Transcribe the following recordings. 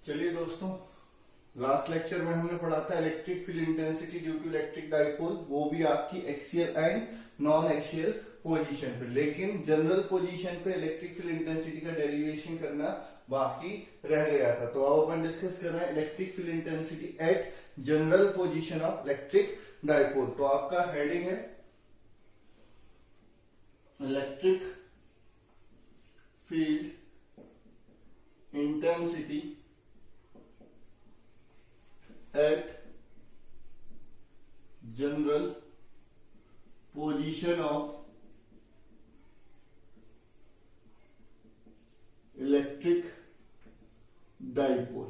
चलिए दोस्तों, last lecture में हमने पढ़ा था electric field intensity due to electric dipole, वो भी आपकी axial and non axial position पे। लेकिन जनरल पोजीशन पे इलेक्ट्रिक फील्ड इंटेंसिटी का डेरिवेशन करना बाकी रह गया था। तो अब अपन डिस्कस कर रहे हैं electric field intensity eight general position of electric dipole. तो आपका हेडिंग है electric field intensity at general position of electric dipole.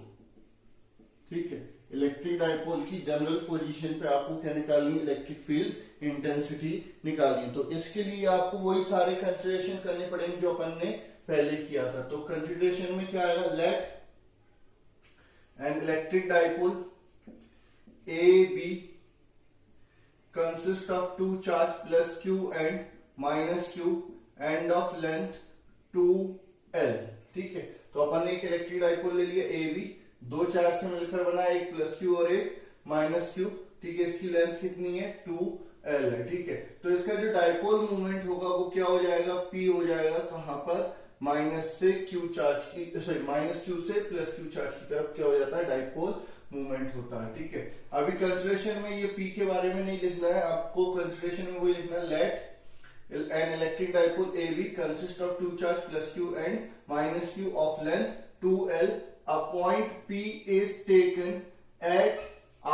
ठीक है, इलेक्ट्रिक डाइपोल की जनरल पोजीशन पे आपको क्या निकालनी, इलेक्ट्रिक फील्ड इंटेंसिटी निकालनी। तो इसके लिए आपको वही सारे कंसीडरेशन करने पड़ेंगे जो अपन ने पहले किया था। तो कंसीडरेशन में क्या आएगा, let an electric dipole AB consist of two charge plus Q and minus Q and of length 2L। ठीक है, तो अपन ने एक इलेक्ट्रिक डाइपोल ले लिया AB, दो चार्ज से मिलकर बना, एक प्लस Q और एक माइनस Q। ठीक है, इसकी लेंथ कितनी है, 2L है। ठीक है, तो इसका जो डाइपोल मूवमेंट होगा वो क्या हो जाएगा, P हो जाएगा। कहां पर, माइनस से Q चार्ज की, सॉरी माइनस Q से प्लस Q चार्ज की तरफ क्या हो जाता है, डाइपोल मूवमेंट होता है। ठीक है, अभी कंसीडरेशन में ये P के बारे में नहीं लिखना है आपको, कंसीडरेशन में वही लिखना है, let an electric dipole AB consist of two charge plus Q and minus Q of length 2L। A point P is taken at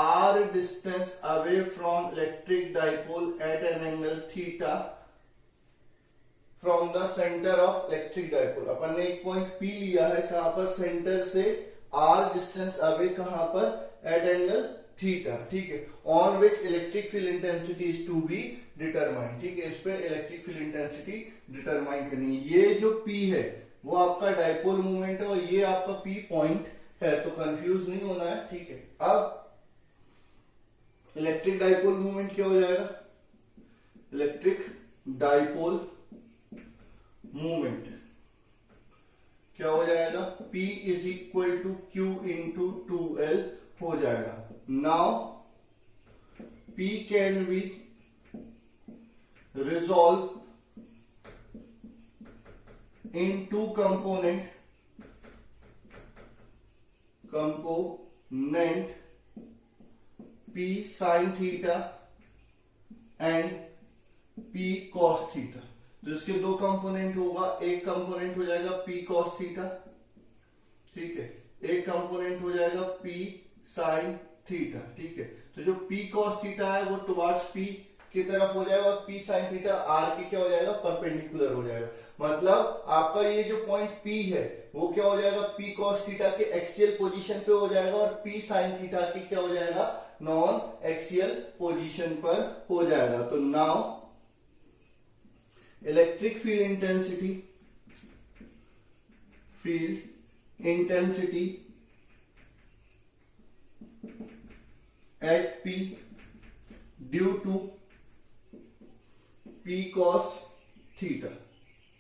R distance away from electric dipole at an angle theta from the centre of electric dipole. अपन ने एक point P लिया है, कहां पर, centre से R distance away, कहां पर, एट एंगल थीटा। ठीक है, on which electric field intensity is to be determine. ठीक है, इस पे इलेक्ट्रिक फील्ड इंटेंसिटी डिटरमाइन करनी है। ये जो P है वो आपका डाइपोल मूवमेंट है और ये आपका P पॉइंट है, तो कंफ्यूज नहीं होना है। ठीक है, अब इलेक्ट्रिक डाइपोल मूवमेंट क्या हो जाएगा, इलेक्ट्रिक डाइपोल मूवमेंट क्या हो जाएगा, P is equal to Q into 2L हो जाएगा। Now P can be resolve in two component P sin theta and P cos theta. तो इसके दो कंपोनेंट होगा, एक कंपोनेंट हो जाएगा P cos थीटा, ठीक है, एक कंपोनेंट हो जाएगा P sin थीटा। ठीक है, तो जो P cos थीटा है वो टुवर्ड्स P की तरफ हो जाएगा और P sin थीटा R के क्या हो जाएगा, परपेंडिकुलर हो जाएगा। मतलब आपका ये जो पॉइंट P है वो क्या हो जाएगा, P cos थीटा के एक्सियल पोजीशन पे हो जाएगा और P sin थीटा की क्या हो जाएगा, नॉन एक्सियल पोजीशन पर हो जाएगा। तो now electric field intensity at P due to P cos theta.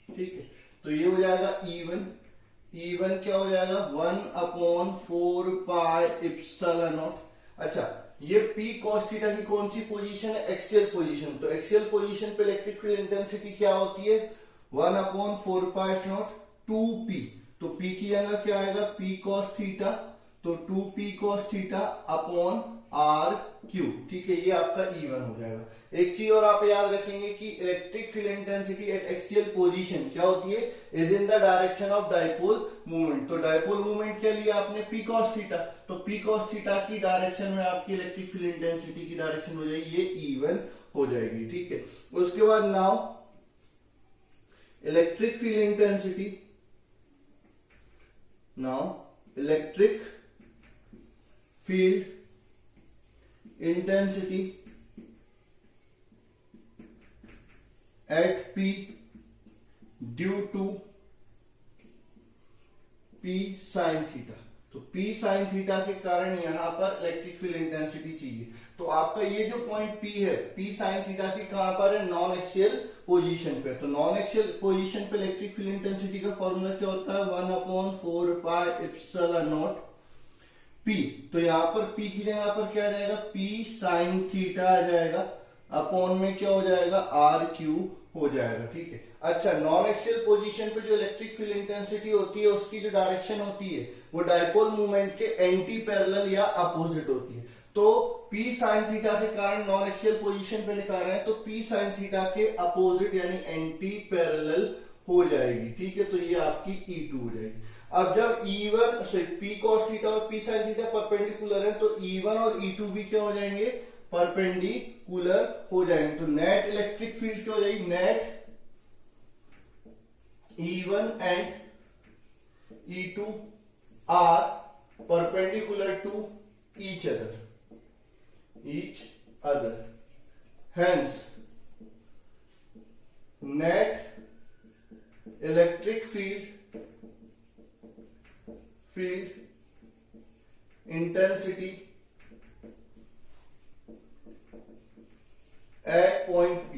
ठीक है, तो ये हो जाएगा E1 क्या हो जाएगा, 1/4 पाई एप्सिलॉन नॉट। अच्छा, ये P cos थीटा की कौन सी पोजीशन है, एक्सियल पोजीशन। तो एक्सियल पोजीशन पे इलेक्ट्रिक फील्ड इंटेंसिटी क्या होती है, 1/4 पाई नॉट 2P। तो P की जगह क्या आएगा, P cos थीटा, तो 2P cos theta upon RQ। ठीक है, ये आपका E1 हो जाएगा। एक चीज और आप याद रखेंगे कि electric field intensity eight axial position क्या होती है, is in the direction of dipole movement. तो डाइपोल मूवमेंट क्या लिया आपने, P cos थीटा, तो P cos थीटा की डायरेक्शन में आपकी इलेक्ट्रिक फील्ड इंटेंसिटी की डायरेक्शन हो जाएगी, ये E1 हो जाएगी। ठीक है, उसके बाद now electric field intensity, electric field intensity at P due to P sin theta. तो P sin थीटा के कारण यहां पर इलेक्ट्रिक फील्ड इंटेंसिटी चाहिए। तो आपका ये जो पॉइंट P है, P sin थीटा की कहां पर है, नॉन एक्सियल पोजीशन पे। तो नॉन एक्सियल पोजीशन पे इलेक्ट्रिक फील्ड इंटेंसिटी का फॉर्मूला क्या होता है, 1/4 पाई एप्सिलॉन नॉट P, तो यहां पर P की जगह पर क्या आ जाएगा, P साइन थीटा आ जाएगा, अपॉन में क्या हो जाएगा, आर क्यू हो जाएगा। ठीक है। अच्छा, नॉन एक्सियल पोजीशन पे जो इलेक्ट्रिक फील्ड इंटेंसिटी होती है उसकी जो डायरेक्शन होती है वो डाइपोल मूवमेंट के एंटी पैरेलल या अपोजिट होती है। तो P साइन थीटा के कारण नॉन एक्सियल पोजीशन पे लिखा रहे हैं, तो P साइन थीटा के अपोजिट यानी एंटी पैरेलल हो जाएगी। ठीक है, तो ये आपकी E2 हो जाएगी। अब जब E1 P cos थीटा और P sin थीटा परपेंडिकुलर है तो E1 और E2 भी क्या हो जाएंगे, परपेंडिकुलर हो जाएंगे। तो नेट इलेक्ट्रिक फील्ड क्या हो जाएगी, net E1 and E2 are perpendicular to each other, hence net electric field intensity at point P,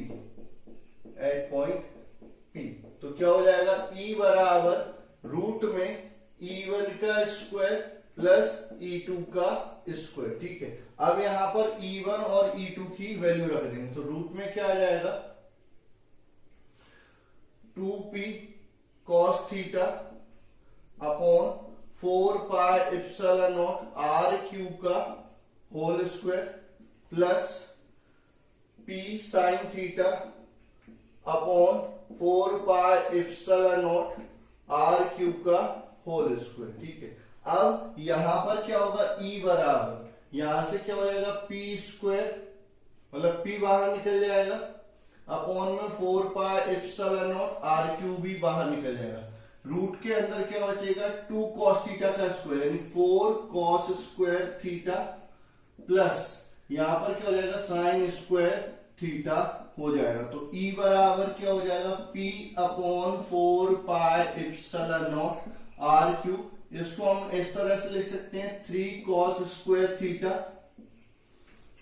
तो क्या हो जाएगा, E बराबर रूट में E1 का स्क्वायर प्लस E2 का स्क्वायर। ठीक है, अब यहां पर E1 और E2 की वैल्यू रख देंगे, तो रूट में क्या आ जाएगा, 2P cos theta upon 4 pi epsilon naught are cube का whole square plus P sine theta upon 4 pi epsilon naught are cube का होल स्क्वायर। ठीक है, अब यहां पर क्या होगा, E बराबर यहां से क्या हो जाएगा, P स्क्वायर, मतलब P बाहर निकल जाएगा, अपॉन में 4 pi epsilon naught are cube भी बाहर निकल जाएगा। रूट के अंदर क्या बचेगा, 2 cos थीटा का स्क्वायर यानी 4 cos स्क्वायर थीटा प्लस यहां पर क्या हो जाएगा, साइन स्क्वायर थीटा हो जाएगा। तो E बराबर क्या हो जाएगा, P upon 4 pi epsilon naught are cube, इसको हम इस तरह से लिख सकते हैं 3 cos square theta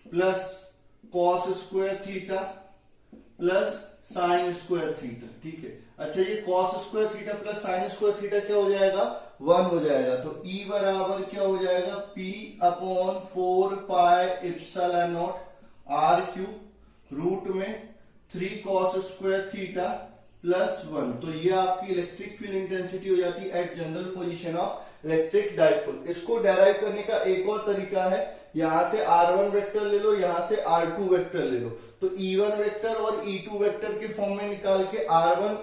plus cos square theta plus sine square theta. ठीक है, अच्छा ये cos square theta plus sine square theta क्या हो जाएगा, 1 हो जाएगा। तो E बराबर क्या हो जाएगा, P upon 4 pi epsilon naught are cube root में 3 cos स्क्वायर थीटा प्लस 1। तो ये आपकी इलेक्ट्रिक फील्ड इंटेंसिटी हो जाती है at general position of electric dipole. इसको डेराइव करने का एक और तरीका है, यहां से R1 वेक्टर ले लो, यहां से R2 वेक्टर ले लो, तो E1 वेक्टर और E2 वेक्टर के फॉर्म में निकाल के R1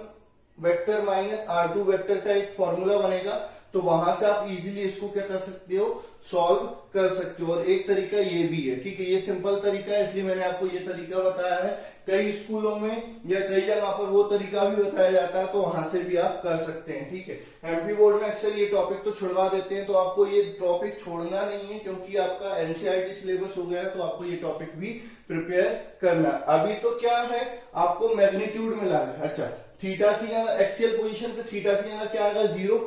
vector minus R2 vector का एक फॉर्मूला बनेगा, तो वहां से आप इजीली इसको क्या कर सकते हो, सॉल्व कर सकते हो। और एक तरीका ये भी है, ठीक है, ये सिंपल तरीका है इसलिए मैंने आपको ये तरीका बताया है। कई स्कूलों में या कई जगह पर वो तरीका भी बताया जाता है, तो वहां से भी आप कर सकते हैं। ठीक है, एमपी बोर्ड में अक्सर ये टॉपिक तो छुड़वा देते हैं, तो आपको ये टॉपिक छोड़ना नहीं है, क्योंकि आपका एनसीईआरटी सिलेबस हो गया है, तो आपको ये टॉपिक भी प्रिपेयर करना। अभी तो क्या है, आपको मैग्नीट्यूड मिला है। अच्छा, थीटा की जगह एक्सियल पोजीशन पे थीटा की जगह क्या आएगा, 0,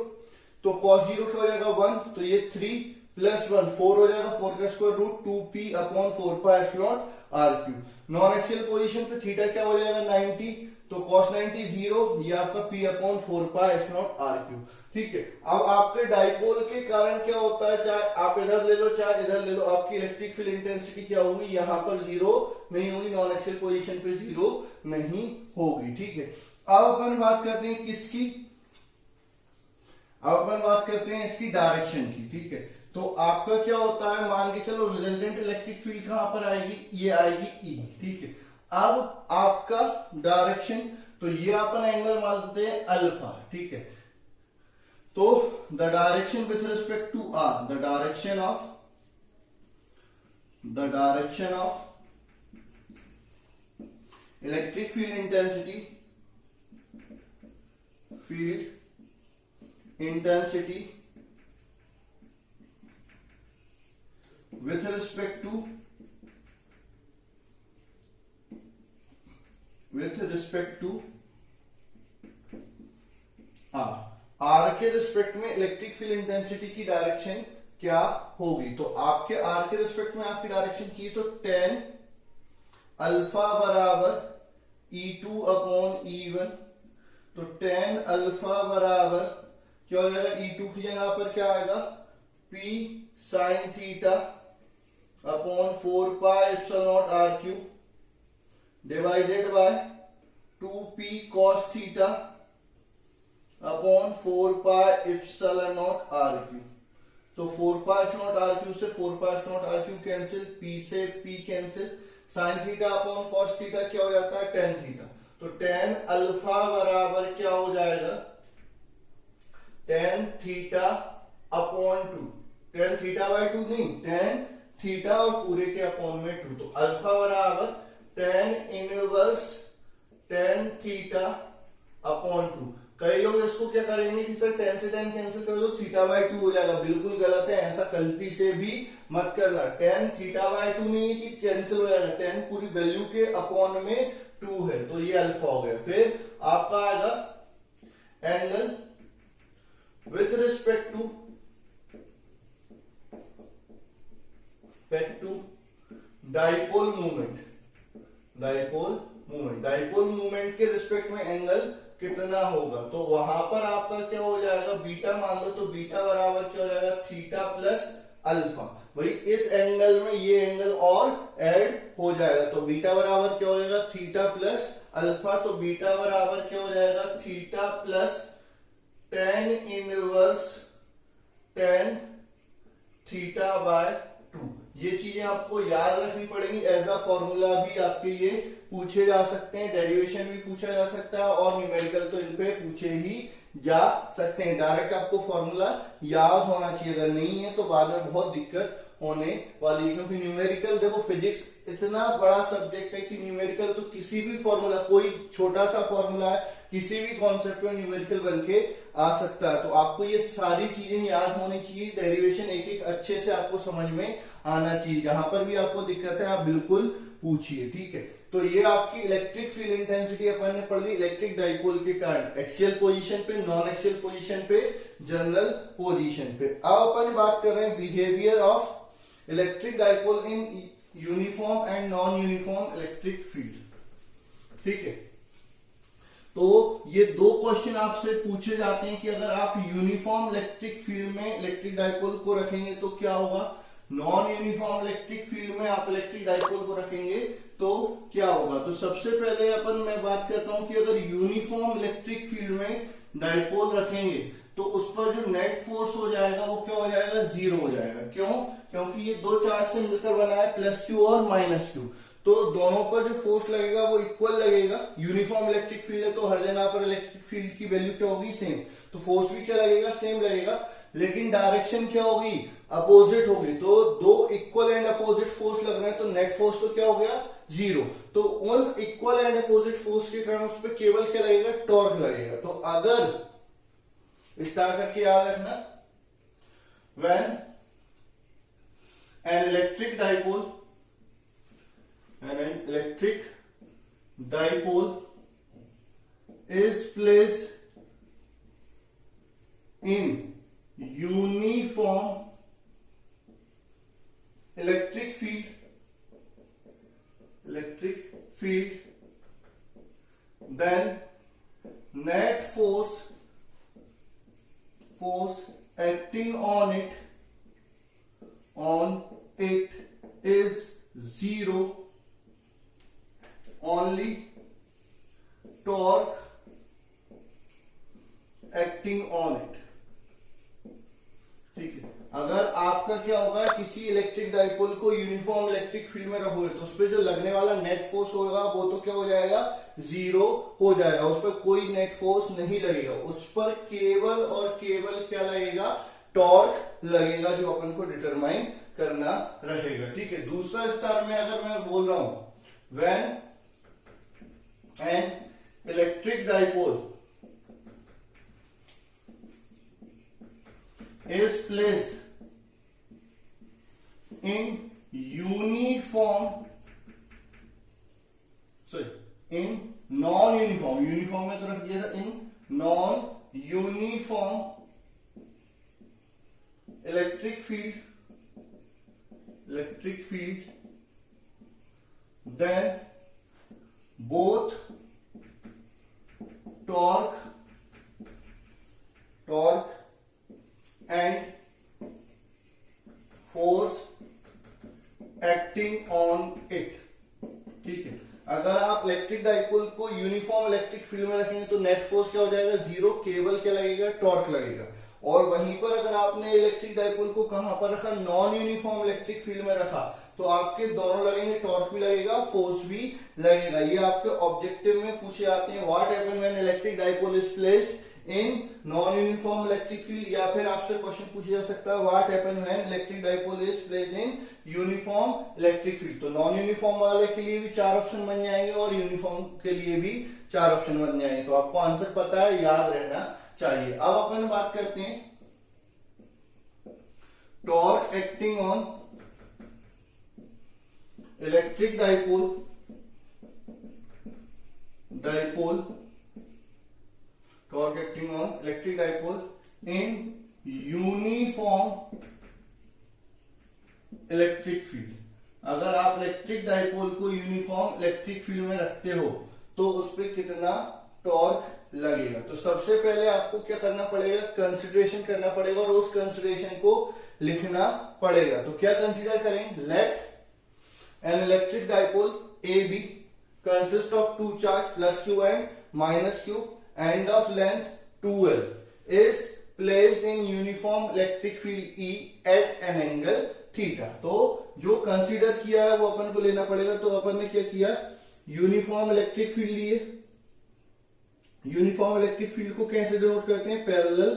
तो cos 0 क्या हो जाएगा, 1, तो ये 3 प्लस 1 4 हो जाएगा, 4 का square root 2p upon 4 pi epsilon r cube. Non axial position पे थीटा क्या हो जाएगा, 90, तो cos 90 0, ये आपका p upon 4 pi epsilon r cube. ठीक है, अब आपके डाइपोल के कारण क्या होता है, चाहे आप इधर ले लो चाहे इधर ले लो, आपकी इलेक्ट्रिक फील्ड इंटेंसिटी क्या होगी, यहां पर 0 नहीं होगी, नॉन एक्सियल पोजीशन पे 0 नहीं होगी। ठीक है, अब अपन बात करते हैं किसकी, अब अपन बात करते हैं इसकी डायरेक्शन की। ठीक है, तो आपका क्या होता है, मान के चलो रिजल्टेंट इलेक्ट्रिक फील्ड कहां पर आएगी, ये आएगी E। ठीक है, अब आपका डायरेक्शन, तो ये अपन एंगल मानते हैं अल्फा। ठीक है, तो the direction with respect to R, the direction of electric field intensity with respect to R के रिस्पेक्ट में इलेक्ट्रिक फील्ड इंटेंसिटी की डायरेक्शन क्या होगी। तो आपके R के रिस्पेक्ट में आपकी डायरेक्शन चाहिए, तो tan अल्फा बराबर E2 अपॉन E1, तो tan अल्फा बराबर क्या हो जाएगा, E2 की जगह पर क्या आएगा, p sin theta upon 4 pi epsilon naught are cube divided by 2p cos theta upon 4 pi epsilon naught are cube. तो 4 pi epsilon naught are cube से 4 pi epsilon naught are cube cancel, p से p cancel, sine theta upon cos theta क्या हो जाता है tan theta. तो tan alpha बराबर क्या हो जाएगा tan theta upon 2, tan theta by 2 नहीं, tan थीटा और पूरे के अपॉन में 2। तो अल्फा बराबर tan inverse tan theta upon 2। कई लोग इसको क्या करेंगे कि सर tan से tan कैंसिल कर दो थीटा बाई 2 हो जाएगा। बिल्कुल गलत है, ऐसा गलती से भी मत करना। tan थीटा बाई 2 नहीं है कि कैंसिल हो जाएगा, tan पूरी वैल्यू के अपॉन में 2 है, तो ये अल्फा हो गया। फिर आपका आएगा angle with respect to dipole movement. Dipole movement के रिस्पेक्ट में एंगल कितना होगा, तो वहां पर आपका क्या हो जाएगा बीटा मान लो, तो बीटा बराबर क्या हो जाएगा थीटा प्लस अल्फा। भाई इस एंगल में ये एंगल और ऐड हो जाएगा, तो बीटा बराबर क्या हो जाएगा थीटा प्लस अल्फा। तो बीटा बराबर क्या हो जाएगा theta plus tan inverse tan theta by 2। ये चीजें आपको याद रखनी पड़ेंगी। एज अ फॉर्मूला भी आपके ये पूछे जा सकते हैं, डेरिवेशन भी पूछा जा सकता है और न्यूमेरिकल तो इन पे पूछे ही जा सकते हैं। डायरेक्ट आपको फॉर्मूला याद होना चाहिए, अगर नहीं है तो बाद में बहुत दिक्कत होने वाली है। क्योंकि न्यूमेरिकल देखो फिजिक्स इतना बड़ा सब्जेक्ट है कि न्यूमेरिकल तो किसी भी फॉर्मूला, कोई छोटा सा फॉर्मूला है किसी भी कॉन्सेप्ट में न्यूमेरिकल बनके आ सकता है। तो आपको ये सारी चीजें याद होनी चाहिए, डेरिवेशन एक एक अच्छे से आपको समझ में आना चाहिए। जहां पर भी आपको दिक्कत है आप बिल्कुल पूछिए, ठीक है। तो ये आपकी इलेक्ट्रिक फील्ड इंटेंसिटी अपन ने पढ़ ली इलेक्ट्रिक डाइपोल के कारण, एक्सियल पोजीशन पे, नॉन एक्सियल पोजीशन पे, जनरल पोजीशन पे। अब अपन बात कर रहे हैं behaviour of electric dipole in uniform and non uniform electric field, ठीक है। तो ये दो क्वेश्चन आपसे पूछे जाते हैं कि अगर आप यूनिफॉर्म इलेक्ट्रिक फील्ड में इलेक्ट्रिक डाइपोल को रखेंगे तो क्या होगा, नॉन यूनिफॉर्म इलेक्ट्रिक फील्ड में आप इलेक्ट्रिक डाइपोल को रखेंगे तो क्या होगा। तो सबसे पहले अपन मैं बात करता हूं कि अगर यूनिफॉर्म इलेक्ट्रिक फील्ड में डाइपोल रखेंगे तो उस पर जो नेट फोर्स हो जाएगा वो क्या हो जाएगा, जीरो हो जाएगा। क्यों, क्योंकि ये दो चार्ज से मिलकर बना है प्लस क्यू और माइनस क्यू, तो दोनों पर जो फोर्स लगेगा वो इक्वल लगेगा। यूनिफॉर्म इलेक्ट्रिक फील्ड है तो हर जगह पर इलेक्ट्रिक फील्ड की वैल्यू क्या होगी, सेम। तो फोर्स भी क्या लगेगा, सेम लगेगा, लेकिन डायरेक्शन क्या होगी, अपोजिट होगी। तो दो इक्वल एंड अपोजिट फोर्स लग रहे हैं तो नेट फोर्स तो क्या हो गया, जीरो। तो उन इक्वल एंड अपोजिट फोर्स के कारण उस पर केवल क्या लगेगा, टॉर्क लगेगा। तो अगर इस तरह का ख्याल रखना, when an electric dipole is placed in uniform electric field, then net force acting on it is zero. Only torque acting on it, ठीक है। अगर आपका क्या होगा, किसी इलेक्ट्रिक डाइपोल को यूनिफॉर्म इलेक्ट्रिक फील्ड में रखोगे तो उस पर जो लगने वाला नेट फोर्स होगा वो तो क्या हो जाएगा, जीरो हो जाएगा। उस पर कोई नेट फोर्स नहीं लगेगा, उस पर केवल और केवल क्या लगेगा, टॉर्क लगेगा, जो अपन को डिटरमाइन करना रहेगा, ठीक है। दूसरा स्तर में अगर मैं बोल रहा हूं when an electric dipole is placed in non-uniform, uniform में तरफ ये इन non-uniform electric field, then both torque and torque लगेगा। और वहीं पर अगर आपने इलेक्ट्रिक डाइपोल को कहां पर रखा, नॉन यूनिफॉर्म इलेक्ट्रिक फील्ड में रखा, तो आपके दोनों लगेंगे, टॉर्क भी लगेगा, फोर्स भी लगेगा। ये आपके ऑब्जेक्टिव में पूछे जाते हैं, what happen when electric dipole is placed in non uniform electric field, या फिर आपसे क्वेश्चन पूछा जा सकता है what happen when electric dipole is placed in uniform electric field. तो नॉन यूनिफॉर्म वाले के लिए भी 4 ऑप्शन बन जाएंगे और यूनिफॉर्म के लिए भी 4 ऑप्शन बन जाएंगे। तो आपको आंसर पता है, याद रहना चाहिए। अब अपन बात करते हैं torque acting on electric dipole torque acting on electric dipole in uniform electric field. अगर आप इलेक्ट्रिक डाइपोल को यूनिफॉर्म इलेक्ट्रिक फील्ड में रखते हो तो उस पर कितना टॉर्क लगेगा। तो सबसे पहले आपको क्या करना पड़ेगा, कंसिडरेशन करना पड़ेगा और उस कंसिडरेशन को लिखना पड़ेगा। तो क्या कंसीडर करें, let an electric dipole A B consist of 2 charge plus q and minus q and of length 2l is placed in uniform electric field E at an angle theta. तो जो consider किया है वो अपन को लेना पड़ेगा। तो अपन ने क्या किया, यूनिफॉर्म इलेक्ट्रिक फील्ड लिए। यूनिफॉर्म इलेक्ट्रिक फील्ड को कैसे डिनोट करते हैं, पैरेलल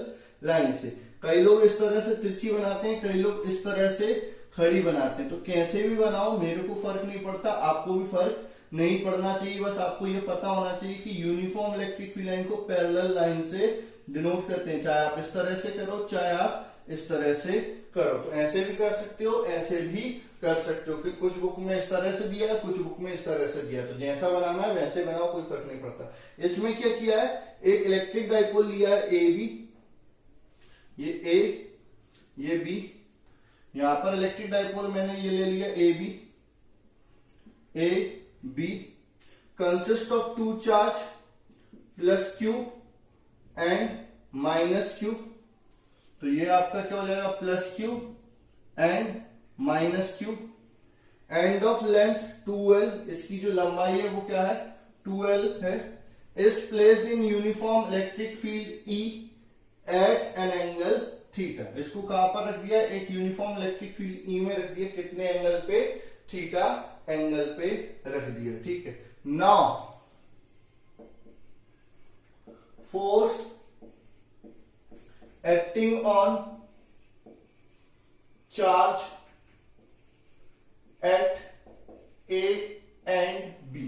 लाइन से। कई लोग इस तरह से तिरछी बनाते हैं, कई लोग इस तरह से खड़ी बनाते हैं। तो कैसे भी बनाओ मेरे को फर्क नहीं पड़ता, आपको भी फर्क नहीं पड़ना चाहिए। बस आपको ये पता होना चाहिए कि यूनिफॉर्म इलेक्ट्रिक फील्ड लाइन को पैरेलल लाइन से डिनोट करते हैं। चाहे आप इस तरह से करो, चाहे आप इस तरह से करो। तो ऐसे भी कर सकते हो, ऐसे भी कर सकते हो कि कुछ बुक में इस तरह से दिया है, कुछ बुक में इस तरह से दिया। तो जैसा बनाना है वैसे बनाओ, कोई फर्क नहीं पड़ता। इसमें क्या किया है, एक इलेक्ट्रिक डाइपोल लिया है ए बी, ये ए ये बी। यहां पर इलेक्ट्रिक डाइपोल मैंने ये ले लिया A B consist of 2 charge plus q and minus q. तो ये आपका क्या हो जाएगा, plus q and minus q. And of length 2l, इसकी जो लंबाई है वो क्या है, 2l है। Is placed in uniform electric field E at an angle theta. इसको कहां पर रख दिया, एक यूनिफॉर्म इलेक्ट्रिक फील्ड E में रख दिया, कितने एंगल पे, थीटा एंगल पे रख दिया। ठीक है, now force acting on charge at A and B.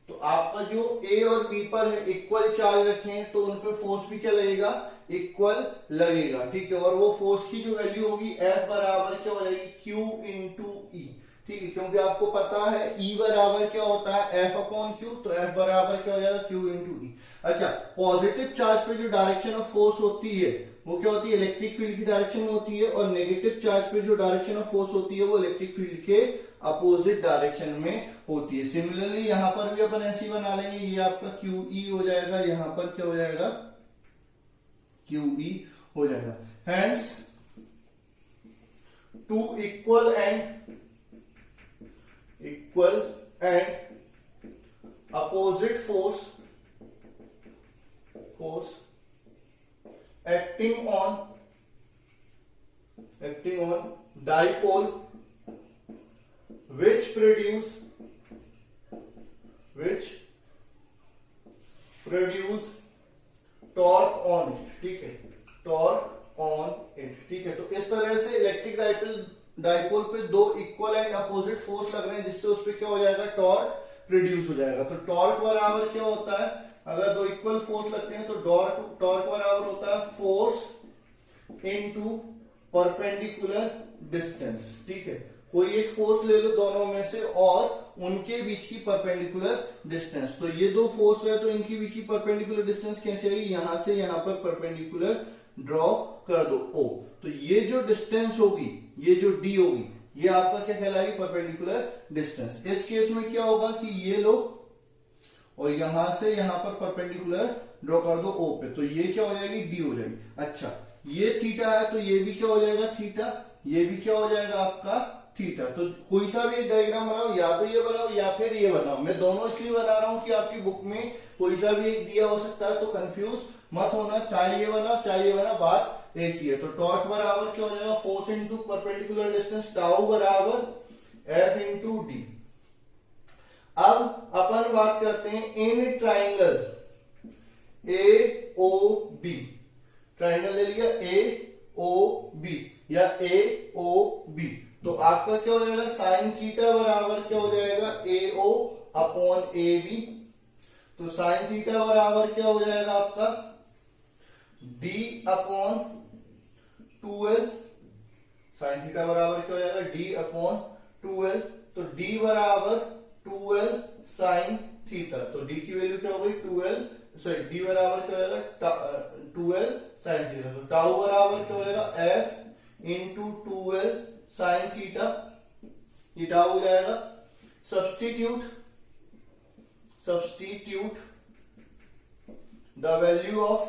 तो आपका जो ए और बी पर है इक्वल चार्ज रखे हैं, तो उन पे फोर्स भी क्या लगेगा, इक्वल लगेगा। ठीक है, और वो फोर्स की जो वैल्यू होगी F बराबर क्या हो जाएगी, Q इंटू ई। ठीक है, क्योंकि आपको पता है E बराबर क्या होता है, F अपॉन Q। तो F बराबर क्या हो जाएगा, Q इंटू ई। अच्छा, पॉजिटिव चार्ज पे जो डायरेक्शन ऑफ फोर्स होती है वो क्या होती है, इलेक्ट्रिक फील्ड की डायरेक्शन में होती है। और नेगेटिव चार्ज पे जो डायरेक्शन ऑफ फोर्स होती है वो इलेक्ट्रिक फील्ड के अपोजिट डायरेक्शन में होती है। सिमिलरली यहां पर भी अपन ऐसे ही बना लेंगे, ये आपका QE हो जाएगा, यहां पर क्या हो जाएगा, QE हो जाएगा। Hence two equal and opposite force acting on dipole which produce torque on it। ठीक है, torque on it। ठीक है, तो इस तरह से इलेक्ट्रिक डाइपोल पे 2 इक्वल एंड अपोजिट फोर्स लग रहे हैं, जिससे उस पर क्या हो जाएगा, टॉर्क प्रोड्यूस हो जाएगा। तो टॉर्क बराबर क्या होता है, अगर 2 इक्वल फोर्स लगते हैं तो टॉर्क बराबर होता है फोर्स इनटू परपेंडिकुलर डिस्टेंस। ठीक है, कोई एक फोर्स ले लो दोनों में से और उनके बीच की परपेंडिकुलर डिस्टेंस। तो ये 2 फोर्स है, तो इनके बीच की परपेंडिकुलर डिस्टेंस कैसे आएगी, यहां से यहां पर परपेंडिकुलर ड्रॉ कर दो O। तो ये जो डिस्टेंस होगी, ये जो D होगी, ये आपका क्या कहलाएगी, परपेंडिकुलर डिस्टेंस। इस केस में क्या होगा कि ये लो और यहां से यहां पर परपेंडिकुलर ड्रॉ कर दो O पे, तो ये क्या हो जाएगी, D हो जाएगी। अच्छा, ये थीटा है तो ये भी क्या हो जाएगा, थीटा। ये भी क्या हो जाएगा आपका थीटा। तो कोई सा भी एक डायग्राम बनाओ, या तो ये बनाओ या फिर ये बनाओ। मैं दोनों इसलिए बना रहा हूं कि आपकी बुक में कोई सा भी एक दिया हो सकता है, तो कंफ्यूज मत होना। चाहे ये बनाओ चाहे ये बनाओ, बात एक ही है। तो टॉर्क बराबर क्या हो जाएगा, force into perpendicular distance, tau बराबर एफ इंटू डी। अब अपन बात करते हैं in triangle A O B. Triangle ले लिया ए ओ बी या ए ओ बी, तो आपका क्या हो जाएगा, साइन थीटा बराबर क्या हो जाएगा, ए ओ अपॉन ए बी। तो साइन थीटा बराबर क्या हो जाएगा आपका, D upon 2l। Sine theta बराबर क्या हो जाएगा, डी अपॉन 2l। तो डी बराबर 2l साइन थीटा। तो डी की वैल्यू क्या हो गई, 2l, सॉरी डी बराबर क्या हो जाएगा 2l साइन थीटा। तो टाउ बराबर क्या हो जाएगा, f into 2l sine theta, ये टाउ हो जाएगा। Substitute the value of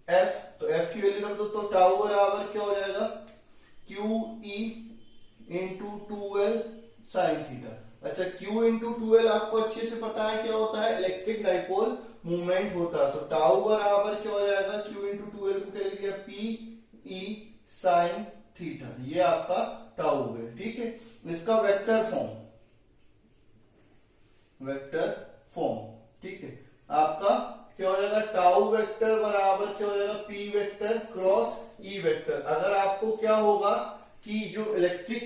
f, तो f की वैल्यू रख दो, तो टाउ बराबर क्या हो जाएगा, Q E into 2l sine theta. अच्छा, Q इंटू 2l आपको अच्छे से पता है क्या होता है, इलेक्ट्रिक डाइपोल मूवमेंट होता है। तो टाउ बराबर क्या हो जाएगा, Q इंटू 2l को क्या लिख दिया, P E साइन थीटा। ये आपका टाउ हो गया, ठीक है। इसका वेक्टर फॉर्म, ठीक है। आपका क्या हो जाएगा, टाउ वेक्टर बराबर क्या हो जाएगा, P vector cross E vector. अगर आपको क्या होगा कि जो इलेक्ट्रिक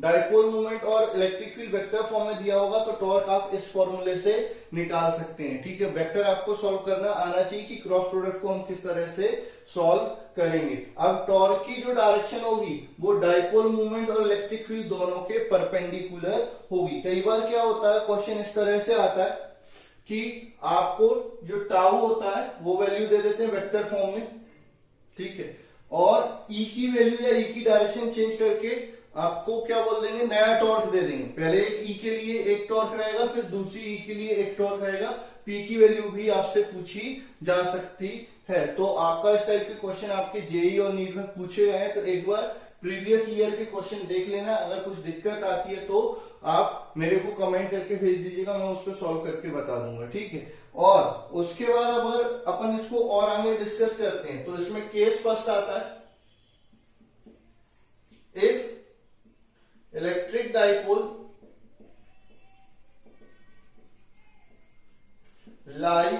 डाइपोल मूवमेंट और इलेक्ट्रिक फील्ड वेक्टर फॉर्म में दिया होगा, तो टॉर्क आप इस फॉर्मूले से निकाल सकते हैं, ठीक है। वेक्टर आपको सॉल्व करना आना चाहिए कि क्रॉस प्रोडक्ट को हम किस तरह से सॉल्व करेंगे। अब टॉर्क की जो डायरेक्शन होगी वो डाइपोल मूवमेंट और इलेक्ट्रिक फील्ड दोनों के परपेंडिकुलर होगी। कई बार क्या होता है, क्वेश्चन इस तरह से आता है कि आपको जो टाउ होता है वो वैल्यू दे देते हैं वेक्टर फॉर्म में, ठीक है, और ई की वैल्यू या ई की डायरेक्शन चेंज करके आपको क्या बोल देंगे, नया टॉर्क दे देंगे। पहले एक ई के लिए एक टॉर्क रहेगा, फिर दूसरी ई के लिए एक टॉर्क रहेगा। पी की वैल्यू भी आपसे पूछी जा सकती है। तो आपका इस टाइप के क्वेश्चन आपके जेई और नीट में पूछे गए हैं, तो एक बार प्रीवियस ईयर के क्वेश्चन देख लेना। अगर कुछ दिक्कत आती है तो आप मेरे को कमेंट करके भेज दीजिएगा, मैं उस पर सॉल्व करके बता दूंगा, ठीक है। और उसके बाद अगर अपन इसको और आगे डिस्कस करते हैं, तो इसमें केस फर्स्ट आता है, if electric dipole lie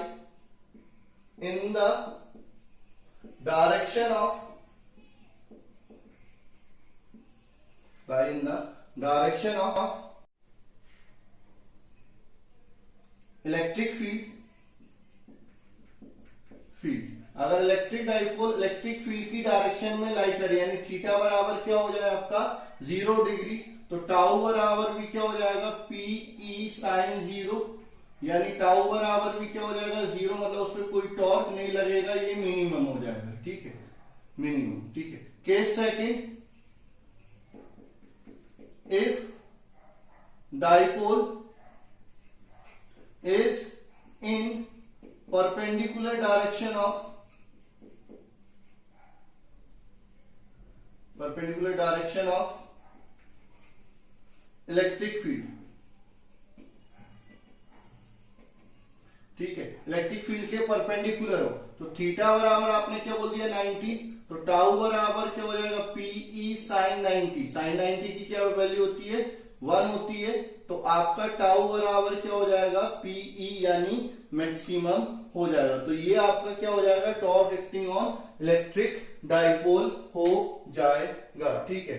in the direction of electric field. अगर इलेक्ट्रिक डाइपोल इलेक्ट्रिक फील्ड की डायरेक्शन में लाई करे, यानी थीटा बराबर क्या हो जाए आपका 0 डिग्री, तो टाउ बराबर भी क्या हो जाएगा, पीई साइन 0, यानी टाउ बराबर भी क्या हो जाएगा 0, मतलब उस पर कोई टॉर्क नहीं लगेगा, ये मिनिमम हो जाएगा, ठीक है, मिनिमम, ठीक है। Case second, if dipole is in perpendicular direction of electric field, ठीक है, इलेक्ट्रिक फील्ड के परपेंडिकुलर हो, तो थीटा बराबर आपने क्या बोल दिया 90, तो टाउ बराबर क्या हो जाएगा पीई साइन 90। साइन 90 की क्या वैल्यू होती है 1 होती है, तो आपका टाउ बराबर क्या हो जाएगा पीई यानी मैक्सिमम हो जाएगा। तो ये आपका क्या हो जाएगा, torque acting on electric dipole हो जाएगा, ठीक है।